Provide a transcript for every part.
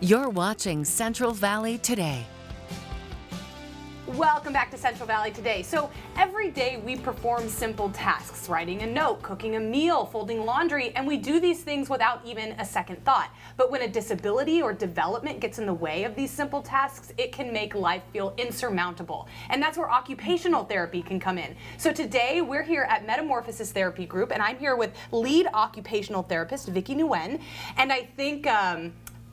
You're watching Central Valley Today. Welcome back to Central Valley Today. So every day we perform simple tasks, writing a note, cooking a meal, folding laundry, and we do these things without even a second thought. But when a disability or development gets in the way of these simple tasks, it can make life feel insurmountable. And that's where occupational therapy can come in. So today we're here at Metamorphosis Therapy Group, and I'm here with lead occupational therapist Vicki Nguyen. And I think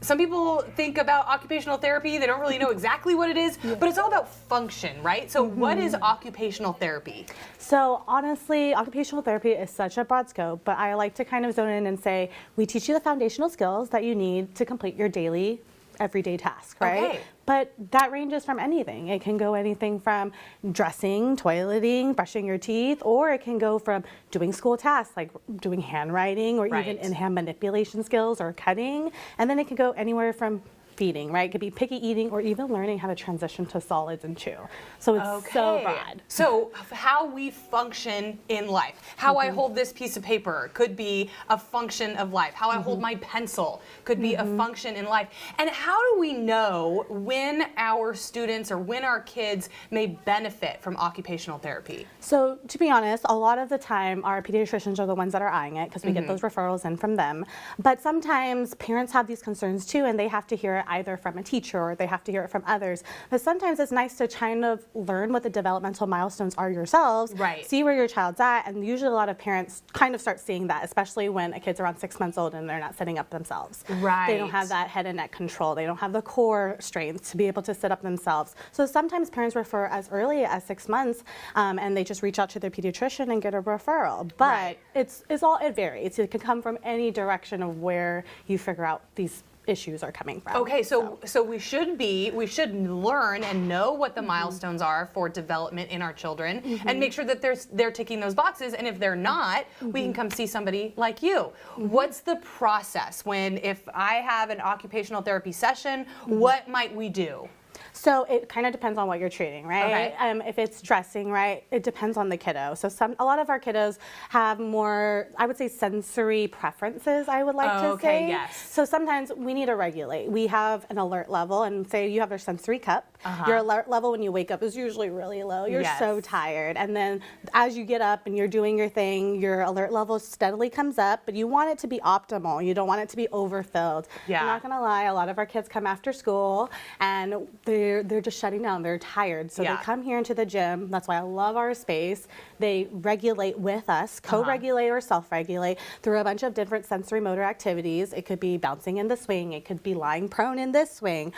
some people think about occupational therapy, they don't really know exactly what it is, but it's all about function, right? So what is occupational therapy? So honestly, occupational therapy is such a broad scope, but I like to kind of zone in and say, we teach you the foundational skills that you need to complete your daily, everyday task, right? Okay. But that ranges from anything. It can go anything from dressing, toileting, brushing your teeth, or it can go from doing school tasks like doing handwriting or even in-hand manipulation skills or cutting. And then it can go anywhere from feeding, right? It could be picky eating or even learning how to transition to solids and chew. So it's so broad. So how we function in life, how I hold this piece of paper could be a function of life. How I hold my pencil could be a function in life. And how do we know when our students or when our kids may benefit from occupational therapy? So to be honest, a lot of the time our pediatricians are the ones that are eyeing it because we get those referrals in from them. But sometimes parents have these concerns too, and they have to hear it either from a teacher or they have to hear it from others. But sometimes it's nice to kind of learn what the developmental milestones are yourselves, see where your child's at, and usually a lot of parents kind of start seeing that, especially when a kid's around 6 months old and they're not sitting up themselves. They don't have that head and neck control. They don't have the core strength to be able to sit up themselves. So sometimes parents refer as early as 6 months, and they just reach out to their pediatrician and get a referral. But it varies. It can come from any direction of where you figure out these issues are coming from. Okay, so we should learn and know what the milestones are for development in our children and make sure that they're ticking those boxes, and if they're not, we can come see somebody like you. What's the process if I have an occupational therapy session, what might we do? So it kind of depends on what you're treating, right? If it's dressing, right, it depends on the kiddo. So a lot of our kiddos have more, I would say, sensory preferences, I would like to say. So sometimes we need to regulate. We have an alert level, and say you have a sensory cup. Your alert level when you wake up is usually really low. You're so tired. And then as you get up and you're doing your thing, your alert level steadily comes up, but you want it to be optimal. You don't want it to be overfilled. I'm not going to lie, a lot of our kids come after school and they're just shutting down. They're tired. So they come here into the gym. That's why I love our space. They regulate with us, co-regulate or self-regulate through a bunch of different sensory motor activities. It could be bouncing in the swing. It could be lying prone in this swing.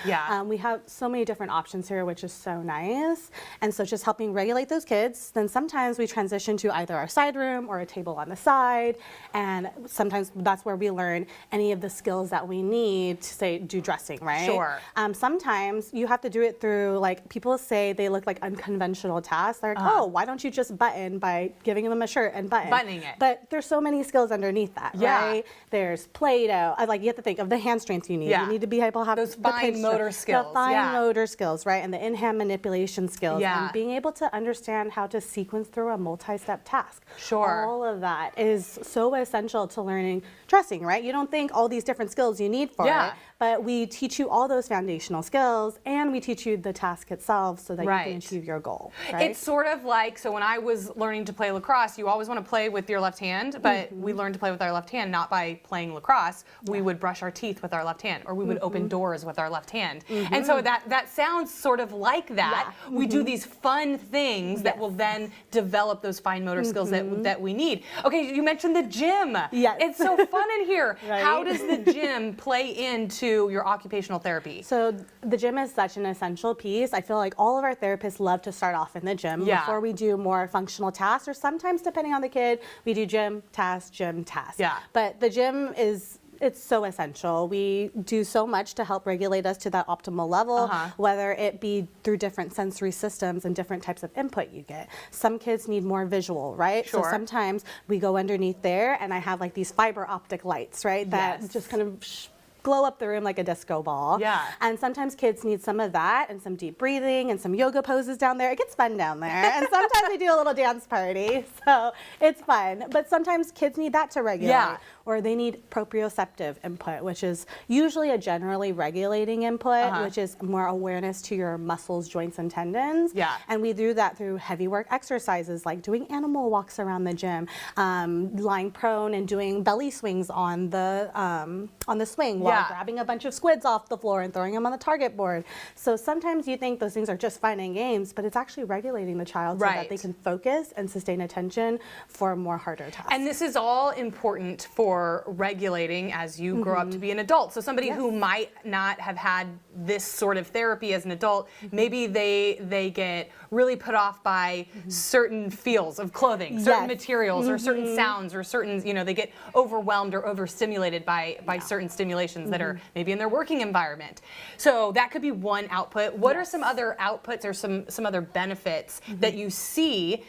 We have so many different options here, which is so nice. And so just helping regulate those kids. Then sometimes we transition to either our side room or a table on the side. And sometimes that's where we learn any of the skills that we need to, say, do dressing, right? Sometimes you have to do it through, like, people say they look like unconventional tasks. They're like, oh, why don't you just button by giving them a shirt and buttoning it? But there's so many skills underneath that, right? There's Play-Doh. Like, you have to think of the hand strength you need. You need to be able to have those fine motor skills. The fine motor skills, right? And the in-hand manipulation skills. And being able to understand how to sequence through a multi-step task. All of that is so essential to learning dressing, right? You don't think all these different skills you need for it, but we teach you all those foundational skills, and we teach you the task itself so that you can achieve your goal. It's sort of like, so when I was learning to play lacrosse, you always want to play with your left hand, but we learned to play with our left hand not by playing lacrosse. We would brush our teeth with our left hand, or we would open doors with our left hand. And so that sounds sort of like that. We do these fun things that will then develop those fine motor skills that we need. Okay, you mentioned the gym. It's so fun in here. How does the gym play into your occupational therapy? So the gym is such an essential piece. I feel like all of our therapists love to start off in the gym before we do more functional tasks, or sometimes, depending on the kid, we do gym, task, gym, task. But the gym it's so essential. We do so much to help regulate us to that optimal level, whether it be through different sensory systems and different types of input you get. Some kids need more visual, right? So sometimes we go underneath there, and I have like these fiber optic lights, right? That just kind of glow up the room like a disco ball. And sometimes kids need some of that and some deep breathing and some yoga poses down there. It gets fun down there. And sometimes we do a little dance party. So it's fun. But sometimes kids need that to regulate. or they need proprioceptive input, which is usually a generally regulating input, which is more awareness to your muscles, joints, and tendons. Yeah. And we do that through heavy work exercises like doing animal walks around the gym, lying prone and doing belly swings on the swing while grabbing a bunch of squids off the floor and throwing them on the target board. So sometimes you think those things are just fun and games, but it's actually regulating the child so that they can focus and sustain attention for more harder tasks. And this is all important for regulating as you grow up to be an adult. So somebody who might not have had this sort of therapy as an adult, maybe they get really put off by certain feels of clothing, certain materials, or certain sounds, or certain, they get overwhelmed or overstimulated by certain stimulations that are maybe in their working environment. So that could be one output. What are some other outputs or some other benefits that you see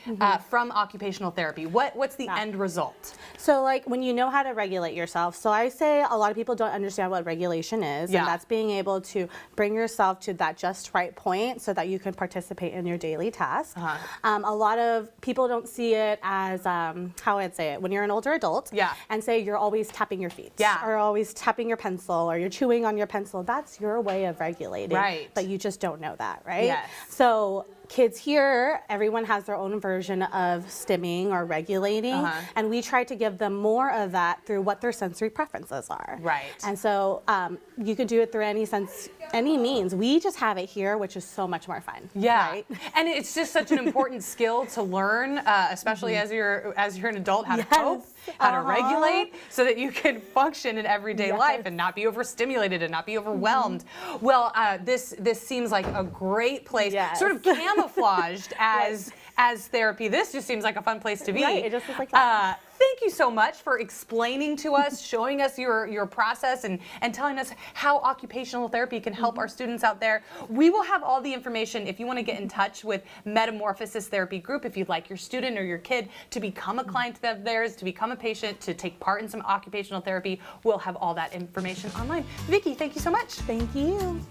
from occupational therapy? What's the end result? So like when you know how to regulate yourself, so I say a lot of people don't understand what regulation is, and that's being able to bring yourself to that just right point so that you can participate in your daily tasks. A lot of people don't see it as, how I'd say it, when you're an older adult and say you're always tapping your feet or always tapping your pencil or you're chewing on your pencil, that's your way of regulating, but you just don't know that, right? So kids here, everyone has their own version of stimming or regulating, and we try to give them more of that through what their sensory preferences are. And so you could do it through any means. We just have it here, which is so much more fun. And it's just such an important skill to learn, especially as you're an adult, how to cope, how to regulate, so that you can function in everyday life and not be overstimulated and not be overwhelmed. Well, this seems like a great place, sort of camouflaged as therapy. This just seems like a fun place to be. It just looks like that. Thank you so much for explaining to us, showing us your process, and telling us how occupational therapy can help our students out there. We will have all the information if you want to get in touch with Metamorphosis Therapy Group, if you'd like your student or your kid to become a client of theirs, to become a patient, to take part in some occupational therapy. We'll have all that information online. Vicki, thank you so much. Thank you.